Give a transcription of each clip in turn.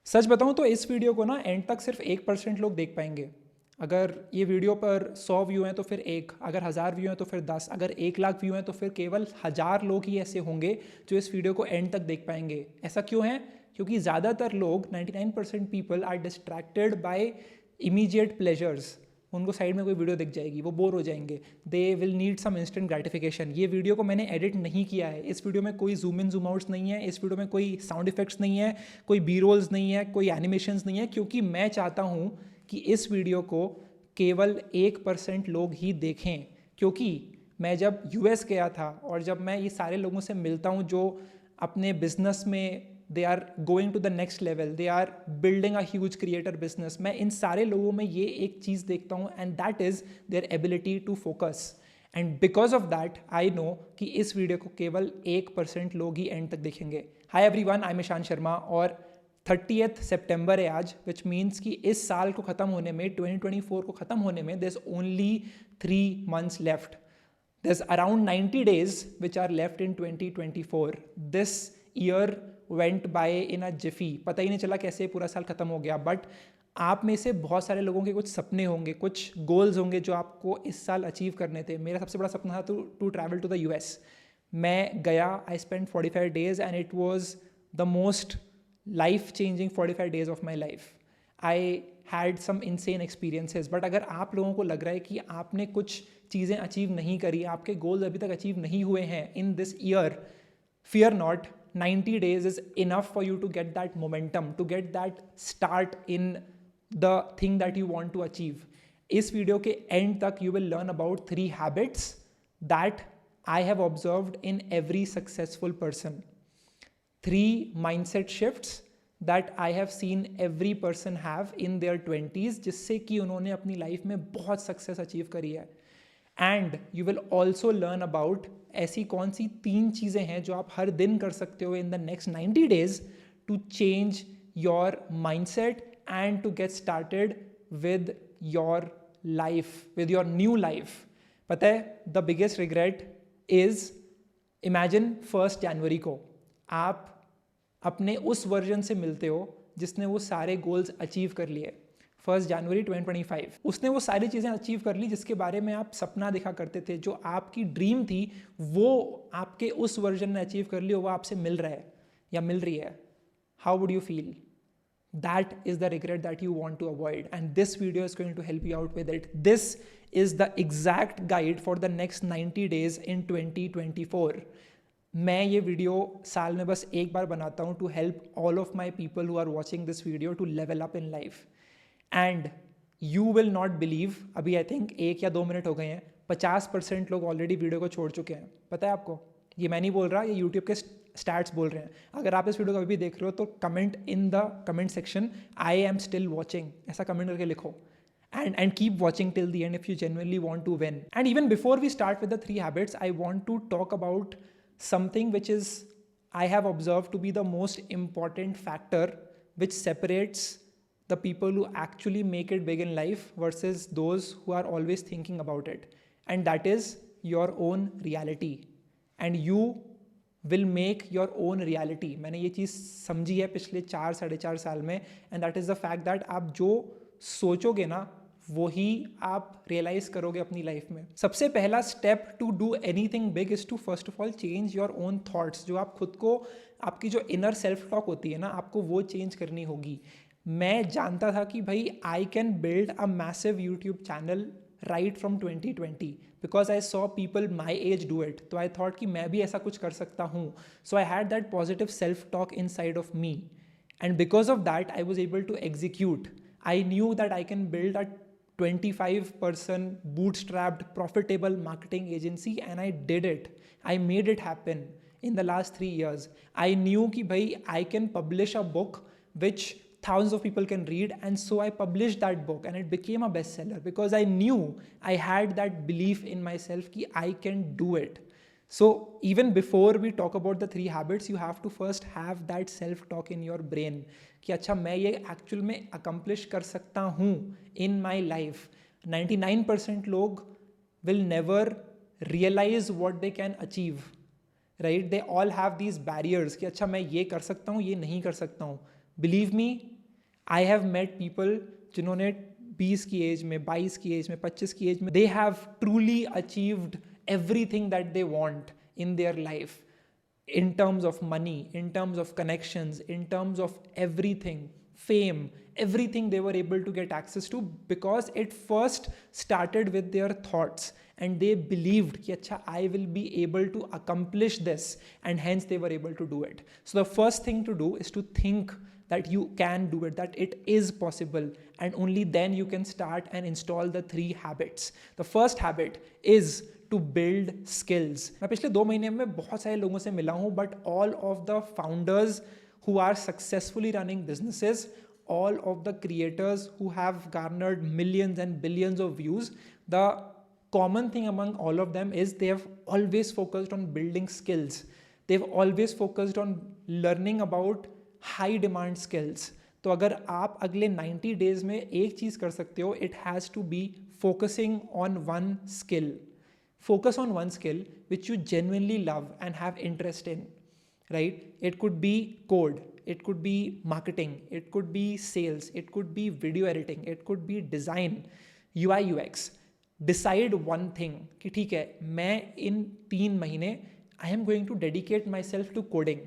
सच बताऊं तो इस वीडियो को ना एंड तक सिर्फ 1% लोग देख पाएंगे। अगर ये वीडियो पर 100 व्यू हैं तो फिर 1, अगर 1000 व्यू हैं तो फिर 10, अगर 1 लाख व्यू हैं तो फिर केवल 1000 लोग ही ऐसे होंगे जो इस वीडियो को एंड तक देख पाएंगे। ऐसा क्यों है? क्योंकि ज़्यादातर लोग 99% people are distracted by immediate pleasures. उनको साइड में कोई वीडियो दिख जाएगी, वो बोर हो जाएंगे, they will need some instant gratification. ये वीडियो को मैंने एडिट नहीं किया है, इस वीडियो में कोई जूम इन जूम आउट्स नहीं है, इस वीडियो में कोई साउंड इफेक्ट्स नहीं है, कोई बी रोल्स नहीं है, कोई एनिमेशंस नहीं है, क्योंकि मैं चाहता हूँ कि इस वीडियो को केवल 1% लोग ही देखें। क्योंकि मैं जब यूएस गया था और जब मैं ये सारे लोगों से मिलता हूँ जो अपने बिजनेस में they are going to the next level, they are building a huge creator business, मैं इन सारे लोगों में ये एक चीज़ देखता हूँ and that is their ability to focus. And because of that I know कि इस वीडियो को केवल 1% लोग ही एंड तक देखेंगे। Hi everyone, I am Ishan Sharma और 30th सितंबर है आज, विच मीन्स कि इस साल को ख़त्म होने में, 2024 को ख़त्म होने में there is only 3 months left. There's around 90 days which are left in 2024. This year went by in a jiffy. पता ही नहीं चला कैसे पूरा साल खत्म हो गया। बट आप में से बहुत सारे लोगों के कुछ सपने होंगे, कुछ गोल्स होंगे जो आपको इस साल अचीव करने थे। मेरा सबसे बड़ा सपना था to travel to the US. मैं गया, I spend 45 days and it was the most life changing 45 days of my life. I had some insane experiences. But अगर आप लोगों को लग रहा है कि आपने कुछ चीज़ें अचीव नहीं करी, आपके गोल्स अभी तक अचीव नहीं हुए हैं in this year, fear not, 90 days is enough for you to get that momentum, to get that start in the thing that you want to achieve. इस वीडियो के एंड तक you will learn about 3 habits that I have observed in every successful person. 3 mindset shifts that I have seen every person have in their 20s, जिससे कि उन्होंने अपनी life में बहुत success achieve करी है। And you will also learn about ऐसी कौन सी 3 चीज़ें हैं जो आप हर दिन कर सकते हो in the next 90 days to change your mindset and to get started with your life, with your new life. पता है, the biggest regret is, imagine 1 जनवरी को आप अपने उस वर्जन से मिलते हो जिसने वो सारे गोल्स अचीव कर लिए। 1 जनवरी 2025 उसने वो सारी चीज़ें अचीव कर ली जिसके बारे में आप सपना देखा करते थे, जो आपकी ड्रीम थी, वो आपके उस वर्जन ने अचीव कर ली और वो आपसे मिल रहा है या मिल रही है। How would you feel? That is the regret that you want to avoid, and this video is going to help you out with it. This is the exact guide for the next 90 days in 2024. मैं ये video साल में बस एक बार बनाता हूँ to help all of my people who are watching this video to level up in life. And you will not believe, अभी I think 1 या 2 मिनट हो गए हैं, 50% लोग ऑलरेडी वीडियो को छोड़ चुके हैं। पता है आपको? ये मैं नहीं बोल रहा, ये यूट्यूब के स्टैट्स बोल रहे हैं। अगर आप इस वीडियो को अभी भी देख रहे हो तो comment in the comment section, I am still watching, ऐसा कमेंट करके लिखो। And keep watching till the end if you genuinely want to win. And even before we start with the 3 habits, I want to talk about something which is, I have observed to be the most important factor which separates the people who actually make it big in life versus those who are always thinking about it. And that is your own reality. And you will make your own reality. मैंने ये चीज़ समझी है पिछले 4-4.5 साल में, and that is the fact that आप जो सोचोगे ना वही आप रियलाइज करोगे अपनी लाइफ में। सबसे पहला step to do anything big is to first of all change your own thoughts. जो आप खुद को, आपकी जो इनर सेल्फ टॉक होती है ना, आपको वो चेंज करनी होगी। मैं जानता था कि भाई आई can build a massive YouTube channel right from 2020 because I saw people my age do it. तो आई थॉट कि मैं भी ऐसा कुछ कर सकता हूँ। So I had that positive self talk inside of me, and because of that I was able to execute. I knew that I can build a 25-person bootstrapped profitable marketing agency, and I did it. I made it happen in the last 3 years. I knew कि भाई I can publish a book which thousands of people can read, and so I published that book and it became a bestseller because I knew, I had that belief in myself कि I can do it. So even before we talk about the 3 habits, you have to first have that self talk in your brain कि अच्छा मैं ये actual में accomplish कर सकता हूँ इन माई life. 99% लोग will never realise what they can achieve, right? They all have these barriers कि अच्छा मैं ये कर सकता हूँ, ये नहीं कर सकता हूँ। Believe me, I have met people जिन्होंने 20 की एज में, 22 की एज में, 25 की एज में, they have truly achieved everything that they want in their life, in terms of money, in terms of connections, in terms of everything, fame, everything they were able to get access to, because it first started with their thoughts and they believed कि अच्छा, I will be able to accomplish this, and hence they were able to do it. So the first thing to do is to think that you can do it, that it is possible, and only then you can start and install the 3 habits. The first habit is to build skills. मैं पिछले 2 महीने में बहुत सारे लोगों से मिला हूँ, but all of the founders who are successfully running businesses, all of the creators who have garnered millions and billions of views, the common thing among all of them is they have always focused on building skills. They've always focused on learning about high demand skills. तो अगर आप अगले 90 days में एक चीज़ कर सकते हो, it has to be focusing on one skill. Focus on one skill which you genuinely love and have interest in, right? It could be code, it could be marketing, it could be sales, it could be video editing, it could be design, UI UX. Decide one thing कि ठीक है, मैं इन 3 महीने I am going to dedicate myself to coding.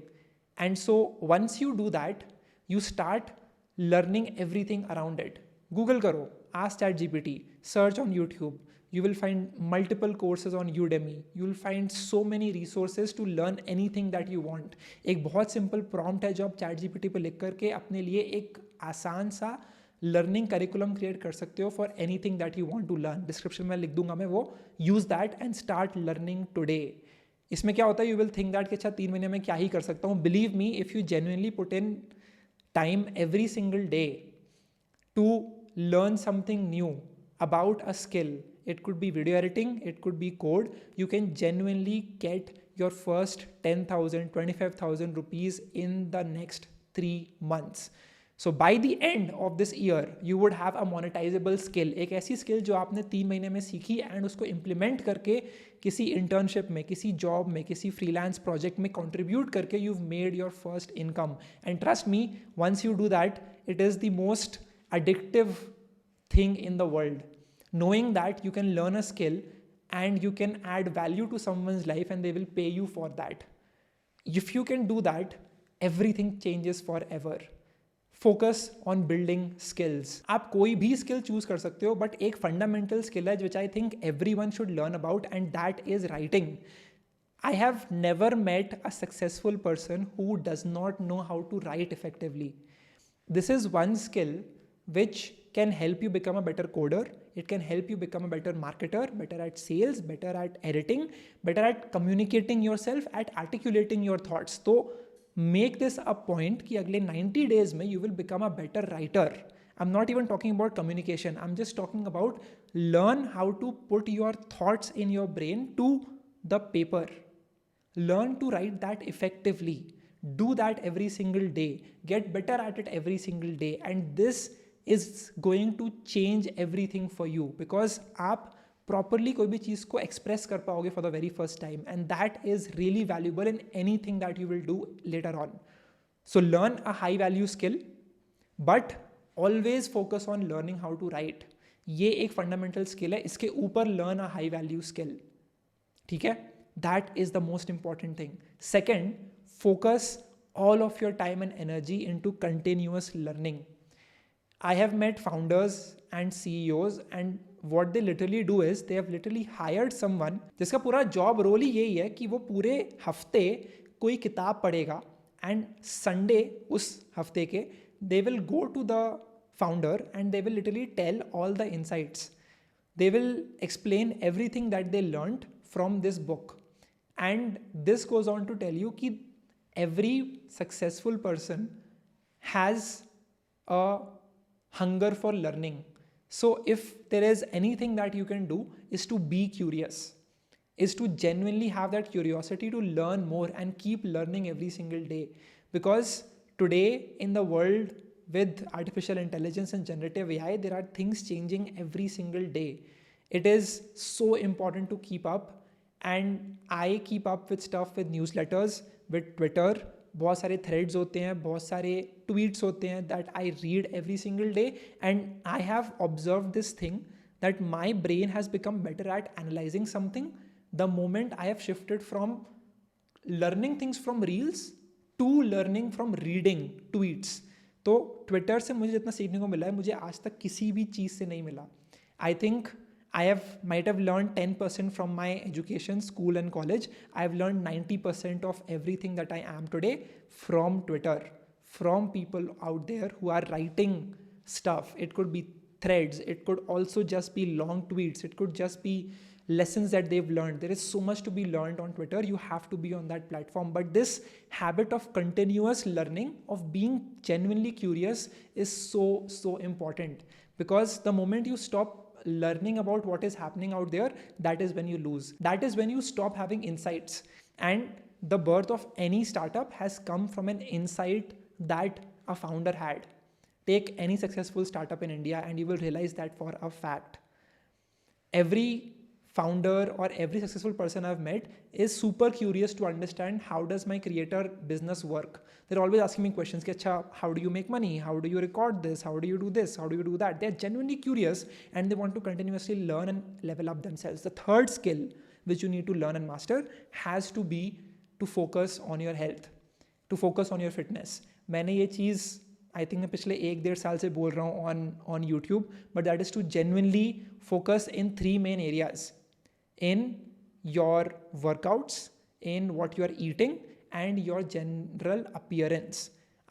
And so once you do that, you start learning everything around it. Google karo, ask ChatGPT, search on YouTube. You will find multiple courses on Udemy. You will find so many resources to learn anything that you want. एक बहुत simple prompt है जो आप ChatGPT पे लिख करके अपने लिए एक आसान सा लर्निंग करिकुलम क्रिएट कर सकते हो for anything that you want to learn. Description में लिख दूंगा मैं वो. Use that and start learning today. इसमें क्या होता है, यू विल थिंक दैट कि अच्छा 3 महीने में क्या ही कर सकता हूँ. Believe me, if you genuinely put in time every single day to learn something new about a skill, it could be video editing, it could be code, you can genuinely get your first 10,000, 25,000 rupees in the next 3 months. So by the end of this year, you would have a monetizable skill. एक ऐसी skill जो आपने 3 महीने में सीखी and उसको implement करके किसी internship में, किसी job में, किसी freelance project में contribute करके you've made your first income. And trust me, once you do that, it is the most addictive thing in the world. Knowing that you can learn a skill and you can add value to someone's life and they will pay you for that. If you can do that, everything changes forever. Focus on building skills. आप कोई भी skill choose कर सकते हो, but एक fundamental skill है which I think everyone should learn about, and that is writing. I have never met a successful person who does not know how to write effectively. This is one skill which can help you become a better coder. It can help you become a better marketer, better at sales, better at editing, better at communicating yourself, at articulating your thoughts. So make this a point कि अगले 90 days में you will become a better writer. I'm not even talking about communication. I'm just talking about learn how to put your thoughts in your brain to the paper. Learn to write that effectively. Do that every single day. Get better at it every single day. And this is going to change everything for you, because आप properly कोई भी चीज़ को express कर पाओगे for the very first time, and that is really valuable in anything that you will do later on. So learn a high value skill, but always focus on learning how to write. ये एक fundamental skill है, इसके ऊपर learn a high value skill. ठीक है? That is the most important thing. Second, focus all of your time and energy into continuous learning. I have met founders and CEOs, and what they literally do is they have literally hired someone जिसका पूरा job role ही यही है कि वो पूरे हफ्ते कोई किताब पढ़ेगा, and Sunday उस हफ्ते के they will go to the founder and they will literally tell all the insights. They will explain everything that they learned from this book, and this goes on to tell you कि every successful person has a hunger for learning. So if there is anything that you can do is to be curious, is to genuinely have that curiosity to learn more and keep learning every single day. Because today in the world with artificial intelligence and generative AI, there are things changing every single day. It is so important to keep up, and I keep up with stuff with newsletters, with Twitter, बहुत सारे threads होते हैं, बहुत सारे tweets होते हैं that I read every single day, and I have observe this thing that my brain has become better at analysing something the moment I have shifted from learning things from reels to learning from reading tweets. तो Twitter से मुझे जितना सीखने को मिला है, मुझे आज तक किसी भी चीज़ से नहीं मिला. I think I might have learned 10% from my education, school and college. I have learned 90% of everything that I am today from Twitter, from people out there who are writing stuff. It could be threads. It could also just be long tweets. It could just be lessons that they've learned. There is so much to be learned on Twitter. You have to be on that platform. But this habit of continuous learning, of being genuinely curious, is so important. Because the moment you stop learning about what is happening out there, that is when you lose. That is when you stop having insights. And the birth of any startup has come from an insight that a founder had. Take any successful startup in India and you will realize that for a fact. Every founder or every successful person I've met is super curious to understand how does my creator business work. They're always asking me questions. How do you make money? How do you record this? How do you do this? How do you do that? They're genuinely curious and they want to continuously learn and level up themselves. The third skill which you need to learn and master has to be to focus on your health, to focus on your fitness. मैंने ये चीज़ I think मैं पिछले 1-1.5 साल से बोल रहा हूँ on YouTube, but that is to genuinely focus in 3 main areas. In your workouts, in what you are eating, and your general appearance.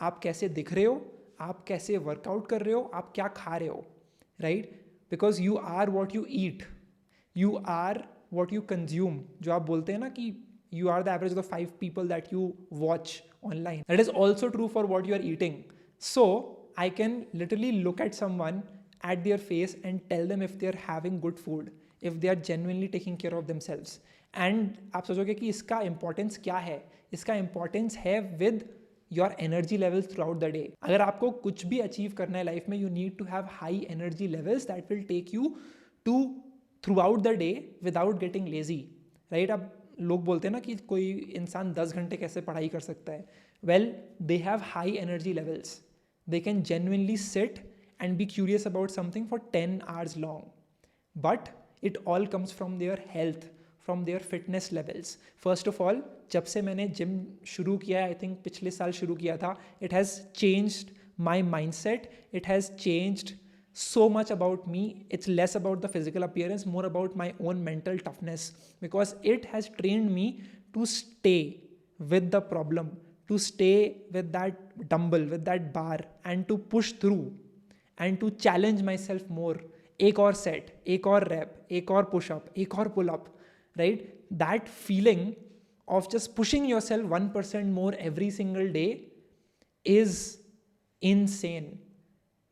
आप कैसे दिख रहे हो, आप कैसे वर्कआउट कर रहे हो, आप क्या खा रहे हो, right? Because you are what you eat, you are what you consume. जो आप बोलते हैं ना कि you are the average of the 5 people that you watch online. That is also true for what you are eating. So I can literally look at someone at their face and tell them if they are having good food, if they are genuinely taking care of themselves. And आप सोचोगे कि इसका importance क्या है? इसका importance है with your energy levels throughout the day. अगर आपको कुछ भी achieve करना है life में, you need to have high energy levels that will take you to throughout the day without getting lazy, right? अब लोग बोलते हैं ना कि कोई इंसान 10 घंटे कैसे पढ़ाई कर सकता है. Well, they have high energy levels. They can genuinely sit and be curious about something for 10 hours long. But it all comes from their health, from their fitness levels. First of all, जब से मैंने gym शुरू किया है, I think पिछले साल शुरू किया था, it has changed my mindset. It has changed so much about me. It's less about the physical appearance, more about my own mental toughness, because it has trained me to stay with the problem, to stay with that dumbbell, with that bar, and to push through and to challenge myself more. एक और set, एक और rap, एक और pushup, एक और pullup, right? That feeling of just pushing your self 1% more every single day is insane.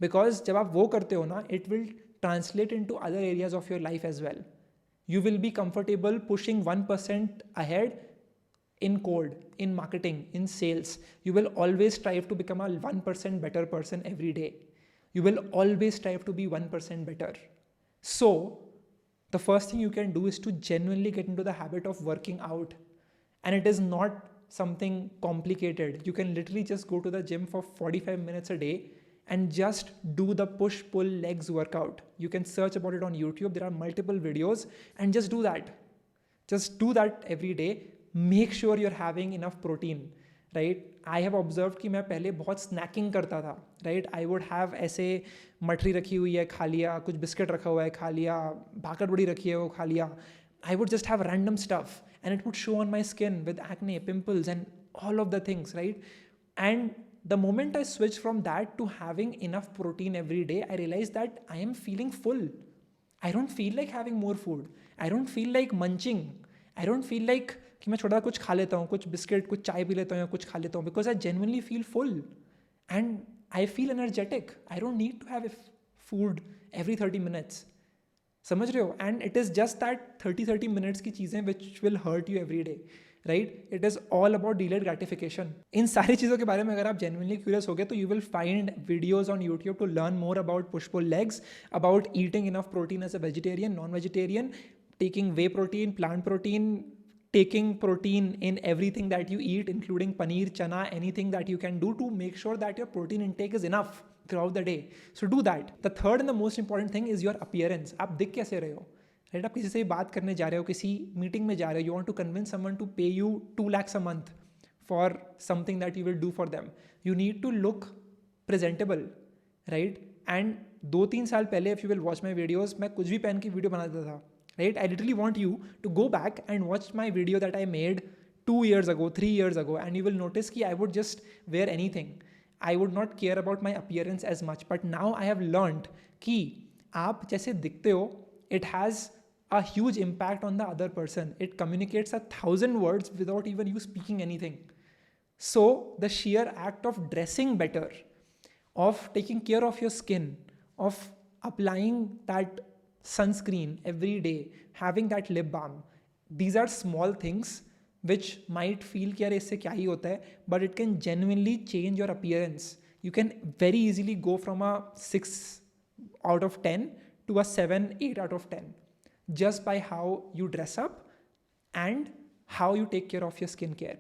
Because जब आप वो करते हो ना, it will translate into other areas of your life as well. You will be comfortable pushing 1% ahead in code, in marketing, in sales. You will always strive to become a 1% better person every day. You will always strive to be 1% better. So, the first thing you can do is to genuinely get into the habit of working out. And it is not something complicated. You can literally just go to the gym for 45 minutes a day and just do the push-pull legs workout. You can search about it on YouTube. There are multiple videos and just do that. Just do that every day. Make sure you're having enough protein, right? I have observed कि मैं पहले बहुत snacking करता था, right? I would have ऐसे मठरी रखी हुई है, खा लिया, कुछ बिस्किट रखा हुआ है, खा लिया, भाकर बड़ी रखी है, वो खा लिया. I would just have random stuff and it would show on my skin with acne, pimples and all of the things, right? And the moment I switched from that to having enough protein every day, I realized that I am feeling full. I don't feel like having more food. I don't feel like munching. I don't feel like कि मैं छोटा कुछ खा लेता हूँ, कुछ biscuit, कुछ चाय पी लेता हूँ या कुछ खा लेता हूँ, because I genuinely feel full and I feel energetic. I don't need to have food every 30 minutes. समझ रहे हो? And it is just that 30 minutes की चीज़ें which will hurt you every day. Right? It is all about delayed gratification. इन सारी चीज़ों के बारे में अगर आप genuinely curious हो गए तो you will find videos on YouTube to learn more about push-pull legs, about eating enough protein as a vegetarian, non-vegetarian, taking whey protein, plant protein, taking protein in everything that you eat, including paneer, chana, anything that you can do to make sure that your protein intake is enough throughout the day. So do that. The third and the most important thing is your appearance. आप दिख कैसे रहे हो, right? आप किसी से बात करने जा रहे हो, किसी मीटिंग में जा रहे हो, you want to convince someone to pay you 2 lakhs a month for something that you will do for them. You need to look presentable, right? And 2-3 साल पहले, if you will watch my videos, मैं कुछ भी पहन के video बना देता था, right? I literally want you to go back and watch my video that I made 2 years ago, 3 years ago, and you will notice कि I would just wear anything. I would not care about my appearance as much. But now I have learned कि आप जैसे दिखते हो, it has a huge impact on the other person. It communicates 1,000 words without even you speaking anything. So the sheer act of dressing better, of taking care of your skin, of applying that sunscreen every day, having that lip balm, these are small things which might feel कि यार इससे क्या ही होता है, but it can genuinely change your appearance. You can very easily go from a 6 out of 10 to a 7, 8 out of 10 just by how you dress up and how you take care of your skincare.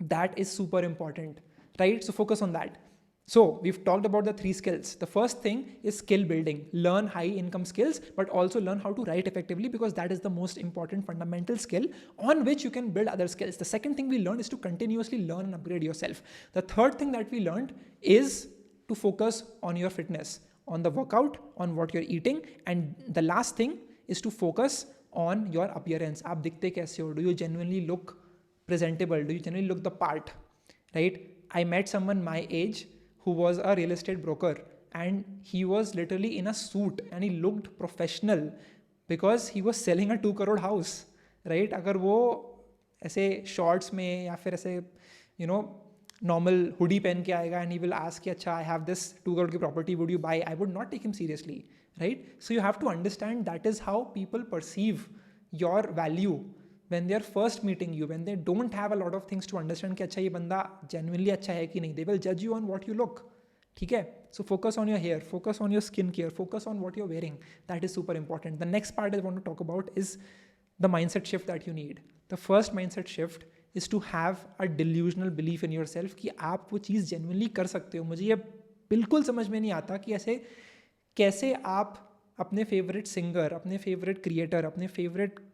That is super important, right? So focus on that. So we've talked about the 3 skills. The first thing is skill building. Learn high income skills, but also learn how to write effectively, because that is the most important fundamental skill on which you can build other skills. The second thing we learned is to continuously learn and upgrade yourself. The third thing that we learned is to focus on your fitness, on the workout, on what you're eating. And the last thing is to focus on your appearance. आप दिखते कैसे हो? Do you genuinely look presentable? Do you genuinely look the part, right? I met someone my age who was a real estate broker, and he was literally in a suit and he looked professional because he was selling a 2 crore house, right? अगर वो ऐसे shorts में या फिर ऐसे normal hoodie पहन के आएगा and he will ask कि अच्छा, I have this 2 crore की property, would you buy? I would not take him seriously, right? So you have to understand that is how people perceive your value when they are first meeting you, when they don't have a lot of things to understand कि अच्छा ये बंदा genuinely अच्छा है कि नहीं. They will judge you on what you look. ठीक है? So focus on your hair, focus on your skin care, focus on what you're wearing. That is super important. The next part I want to talk about is the mindset shift that you need. The first mindset shift is to have a delusional belief in yourself कि आप वो चीज़ genuinely कर सकते हो. मुझे ये बिल्कुल समझ में नहीं आता कि ऐसे कैसे आप अपने फेवरेट सिंगर, अपने फेवरेट क्रिएटर, अपने फेवरेट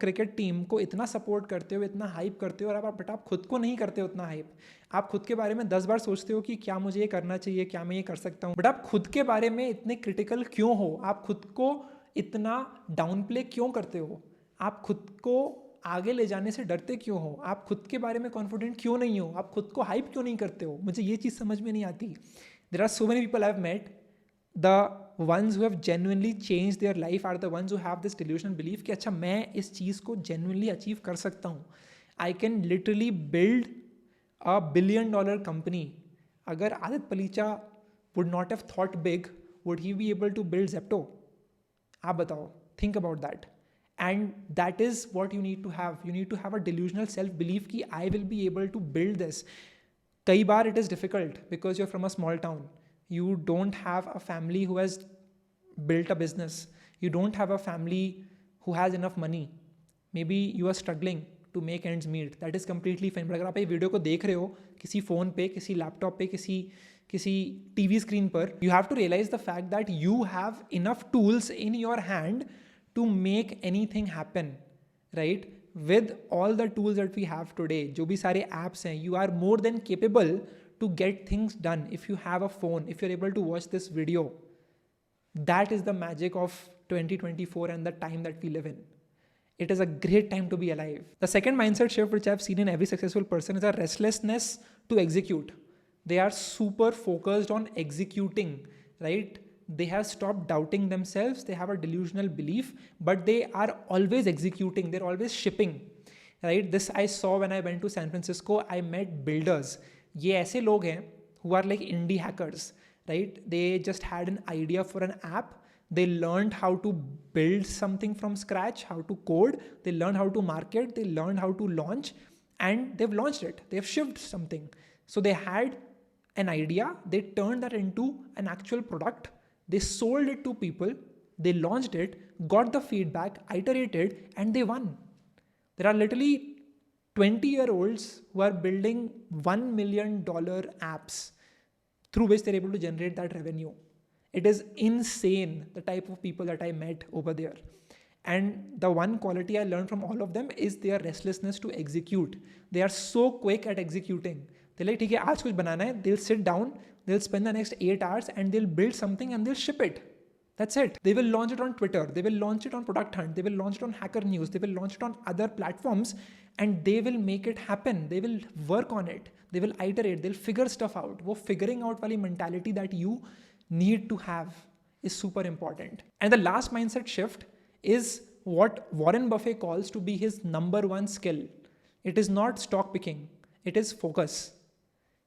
क्रिकेट टीम को इतना सपोर्ट करते हो, इतना हाइप करते हो, और बट आप खुद को नहीं करते हो उतना हाइप. आप खुद के बारे में 10 बार सोचते हो कि क्या मुझे ये करना चाहिए, क्या मैं ये कर सकता हूँ, बट आप खुद के बारे में इतने क्रिटिकल क्यों हो? आप खुद को इतना डाउन प्ले क्यों करते हो? आप खुद को आगे ले जाने से डरते क्यों हो? आप खुद के बारे में कॉन्फिडेंट क्यों नहीं हो? आप खुद को हाइप क्यों नहीं करते हो? मुझे ये चीज़ समझ में नहीं आती. There are so many people I have met. The ones who have genuinely changed their life are the ones who have this delusional belief कि अच्छा, मैं इस चीज़ को genuinely achieve कर सकता हूँ. I can literally build a $1 billion company. अगर Aditya पलीचा would not have thought big, would he be able to build Zepto? आप बताओ. Think about that. And that is what you need to have. You need to have a delusional self-belief कि I will be able to build this. कई बार it is difficult because you're from a small town. You don't have a family who has built a business. You don't have a family who has enough money. Maybe you are struggling to make ends meet. That is completely fine. But अगर आप ये video को देख रहे हो किसी phone पे, किसी लैपटॉप पे, किसी टीवी स्क्रीन पर, you have to realize the fact that you have enough tools in your hand to make anything happen, right? With all the tools that we have today, जो भी सारे apps हैं, you are more than capable to get things done. If you have a phone, if you're able to watch this video, that is the magic of 2024 and the time that we live in. It is a great time to be alive. The second mindset shift which I've seen in every successful person is a restlessness to execute. They are super focused on executing, right? They have stopped doubting themselves. They have a delusional belief, but they are always executing. They're always shipping, right? This I saw when I went to San Francisco. I met builders. ये ऐसे लोग हैं who are like indie hackers, right? They just had an idea for an app. They learned how to build something from scratch, how to code. They learned how to market. They learned how to launch, and they've launched it. They've shipped something. So they had an idea. They turned that into an actual product. They sold it to people. They launched it, got the feedback, iterated, and they won. There are literally 20-year-olds who are building $1 million apps through which they're able to generate that revenue. It is insane, the type of people that I met over there. And the one quality I learned from all of them is their restlessness to execute. They are so quick at executing. They're like, ठीक है, आज कुछ बनाना है. They'll sit down, they'll spend the next 8 hours and they'll build something and they'll ship it. That's it. They will launch it on Twitter. They will launch it on Product Hunt. They will launch it on Hacker News. They will launch it on other platforms and they will make it happen. They will work on it. They will iterate. They'll figure stuff out. वो figuring out वाली mentality that you need to have is super important. And the last mindset shift is what Warren Buffett calls to be his number one skill. It is not stock picking. It is focus.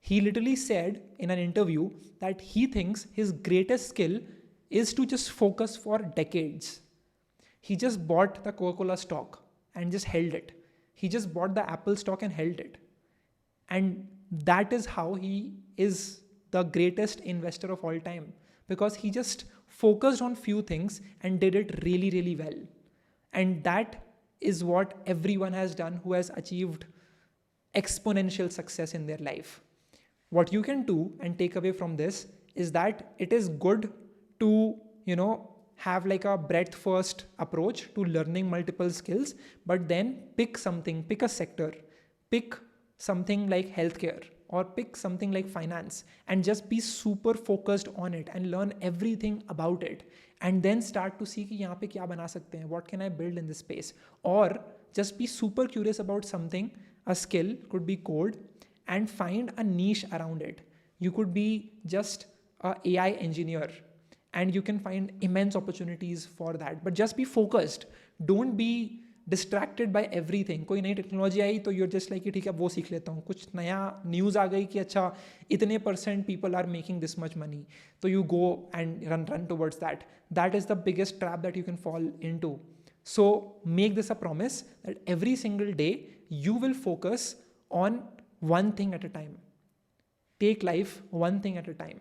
He literally said in an interview that he thinks his greatest skill is to just focus for decades. He just bought the Coca-Cola stock and just held it. He just bought the Apple stock and held it. And that is how he is the greatest investor of all time, because he just focused on few things and did it really, really well. And that is what everyone has done who has achieved exponential success in their life. What you can do and take away from this is that it is good to, have like a breadth first approach to learning multiple skills, but then pick something, pick a sector, pick something like healthcare or pick something like finance and just be super focused on it and learn everything about it. And then start to see कि यहाँ पे क्या बना सकते हैं, what can I build in this space? Or just be super curious about something, a skill, could be code, and find a niche around it. You could be just an AI engineer and you can find immense opportunities for that. But just be focused. Don't be distracted by everything. कोई नई technology आई तो you're just like ठीक है वो सीख लेता हूँ. कुछ नया न्यूज़ आ गई कि अच्छा इतने % people are making this much money. So you go and run towards that. That is the biggest trap that you can fall into. So make this a promise that every single day you will focus on one thing at a time. Take life one thing at a time.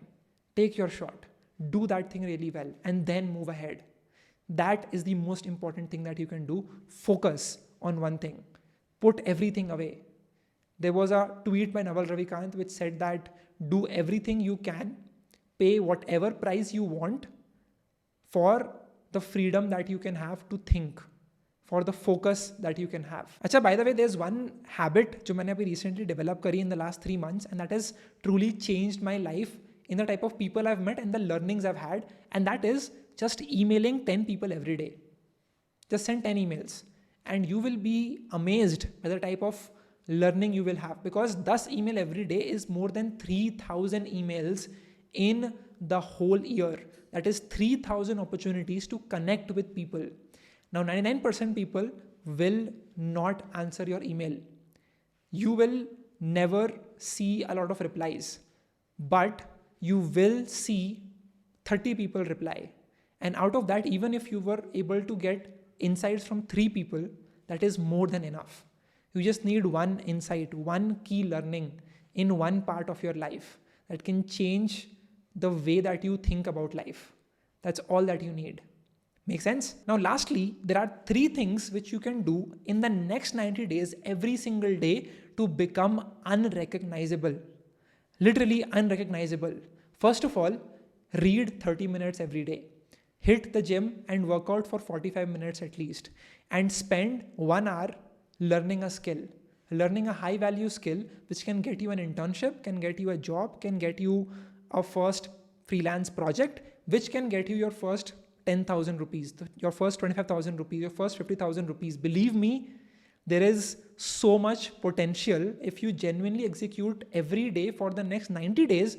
Take your shot. Do that thing really well and then move ahead. That is the most important thing that you can do. Focus on one thing. Put everything away. There was a tweet by Naval Ravikant which said that do everything you can, pay whatever price you want for the freedom that you can have to think, for the focus that you can have. Acha, by the way, there's one habit जो मैंने अभी recently developed करी in the last 3 months, and that has truly changed my life in the type of people I've met and the learnings I've had, and that is just emailing 10 people every day. Just send 10 emails and you will be amazed by the type of learning you will have, because 10 email every day is more than 3,000 emails in the whole year. That is 3,000 opportunities to connect with people. Now 99% people will not answer your email. You will never see a lot of replies, but you will see 30 people reply. And out of that, even if you were able to get insights from 3 people, that is more than enough. You just need one insight, one key learning in one part of your life that can change the way that you think about life. That's all that you need. Make sense? Now, lastly, there are 3 things which you can do in the next 90 days, every single day, to become unrecognizable. Literally unrecognizable. First of all, read 30 minutes every day. Hit the gym and work out for 45 minutes at least. And spend 1 hour learning a skill. Learning a high value skill which can get you an internship, can get you a job, can get you a first freelance project, which can get you your first 10,000 rupees, your first 25,000 rupees, your first 50,000 rupees. Believe me, there is so much potential. If you genuinely execute every day for the next 90 days,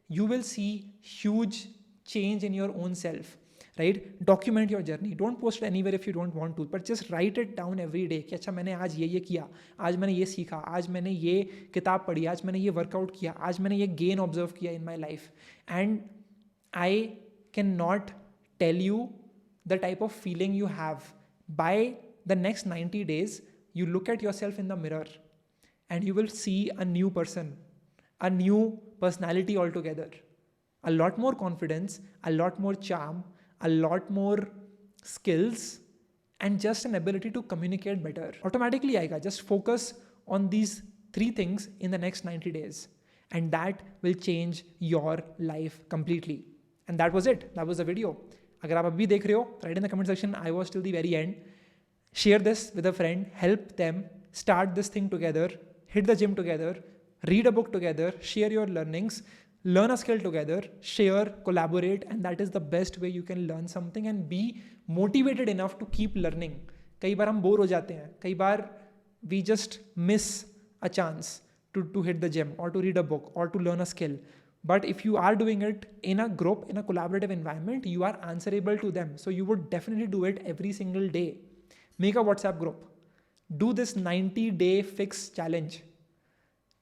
you will see huge change in your own self, right? Document your journey. Don't post it anywhere if you don't want to, but just write it down every day कि अच्छा मैंने आज ये किया, आज मैंने ये सीखा, आज मैंने ये किताब पढ़ी, आज मैंने ये वर्कआउट किया, आज मैंने ये गेन ऑब्जर्व किया in my life. And I cannot tell you the type of feeling you have. By the next 90 days, you look at yourself in the mirror and you will see a new person, a new personality altogether. A lot more confidence, a lot more charm, a lot more skills, and just an ability to communicate better. Automatically आएगा. Just focus on these 3 things in the next 90 days. And that will change your life completely. And that was it. That was the video. अगर आप अभी देख रहे हो, write in the comment section, I was till the very end. Share this with a friend. Help them start this thing together. Hit the gym together. Read a book together. Share your learnings. Learn a skill together. Share, collaborate. And that is the best way you can learn something and be motivated enough to keep learning. कई बार हम bore हो जाते हैं. कई बार we just miss a chance to hit the gym or to read a book or to learn a skill. But if you are doing it in a group, in a collaborative environment, you are answerable to them. So you would definitely do it every single day. Make a WhatsApp group. Do this 90-day fix challenge.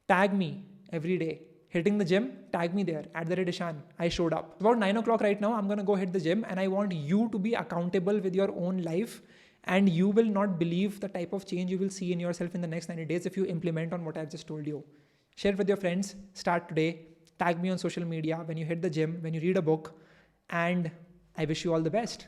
Tag me every day. Hitting the gym, tag me there, @Ishan. I showed up. About 9 o'clock right now, I'm going to go hit the gym and I want you to be accountable with your own life. And you will not believe the type of change you will see in yourself in the next 90 days if you implement on what I've just told you. Share it with your friends. Start today. Tag me on social media when you hit the gym, when you read a book. And I wish you all the best.